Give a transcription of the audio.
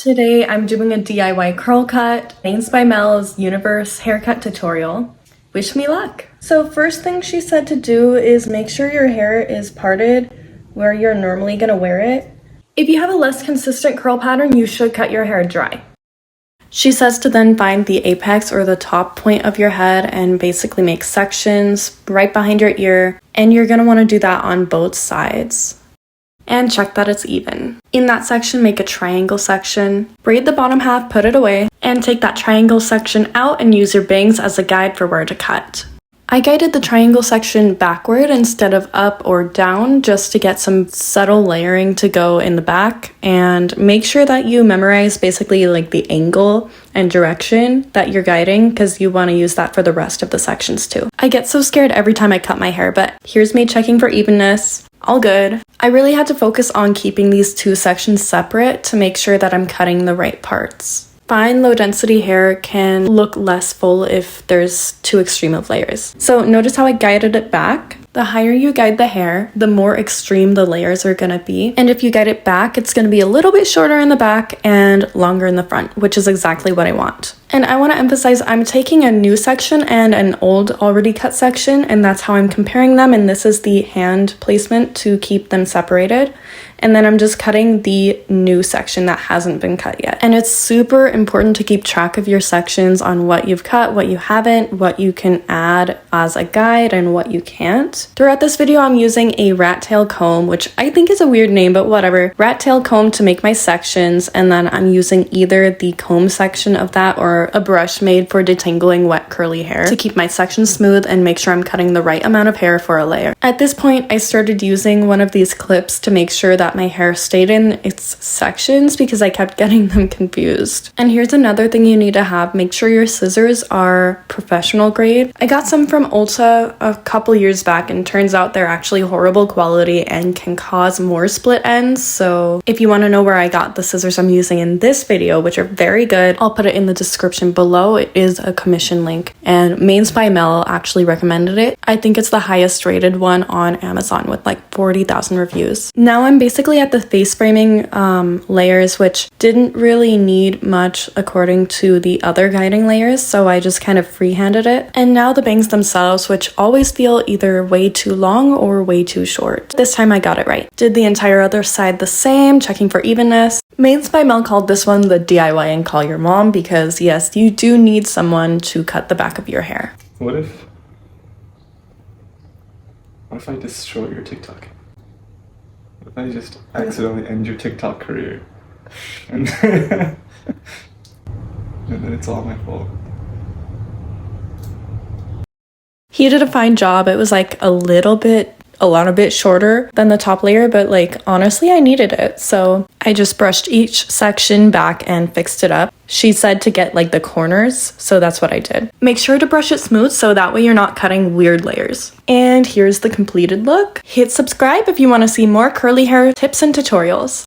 Today I'm doing a DIY curl cut, thanks by Mell's Universe haircut tutorial. Wish me luck! So first thing she said to do is make sure your hair is parted where you're normally gonna wear it. If you have a less consistent curl pattern, you should cut your hair dry. She says to then find the apex or the top point of your head and basically make sections right behind your ear, and you're gonna wanna do that on both sides. And check that it's even. In that section, make a triangle section, braid the bottom half, put it away, and take that triangle section out and use your bangs as a guide for where to cut. I guided the triangle section backward instead of up or down just to get some subtle layering to go in the back, and make sure that you memorize basically like the angle and direction that you're guiding because you want to use that for the rest of the sections too. I get so scared every time I cut my hair, but here's me checking for evenness. All good. I really had to focus on keeping these two sections separate to make sure that I'm cutting the right parts. Fine low density hair can look less full if there's too extreme of layers. So notice how I guided it back? The higher you guide the hair, the more extreme the layers are gonna be. And if you guide it back, it's gonna be a little bit shorter in the back and longer in the front, which is exactly what I want. And I wanna emphasize I'm taking a new section and an old already cut section, and that's how I'm comparing them. And this is the hand placement to keep them separated. And then I'm just cutting the new section that hasn't been cut yet. And it's super important to keep track of your sections on what you've cut, what you haven't, what you can add as a guide, and what you can't. Throughout this video, I'm using a rat tail comb, which I think is a weird name, but whatever. Rat tail comb to make my sections, and then I'm using either the comb section of that or a brush made for detangling wet curly hair to keep my sections smooth and make sure I'm cutting the right amount of hair for a layer. At this point, I started using one of these clips to make sure that my hair stayed in its sections because I kept getting them confused. And here's another thing you need to have. Make sure your scissors are professional grade. I got some from Ulta a couple years back, and turns out they're actually horrible quality and can cause more split ends. So if you want to know where I got the scissors I'm using in this video, which are very good, I'll put it in the description below. It is a commission link, and Mains by Mell actually recommended it. I think it's the highest rated one on Amazon with like 40,000 reviews. Now I'm basically at the face framing layers, which didn't really need much according to the other guiding layers, so I just kind of freehanded it. And now the bangs themselves, which always feel either way too long or way too short. This time I got it right. Did the entire other side the same, checking for evenness. Mains by Mell called this one the DIY and call your mom because yes, you do need someone to cut the back of your hair. What if I destroy your TikTok? What if I just accidentally end your TikTok career? And, and then it's all my fault. He did a fine job. It was like a lot bit shorter than the top layer, but like honestly I needed it, so I just brushed each section back and fixed it up. She said to get like the corners, so that's what I did. Make sure to brush it smooth so that way you're not cutting weird layers. And here's the completed look. Hit subscribe if you want to see more curly hair tips and tutorials.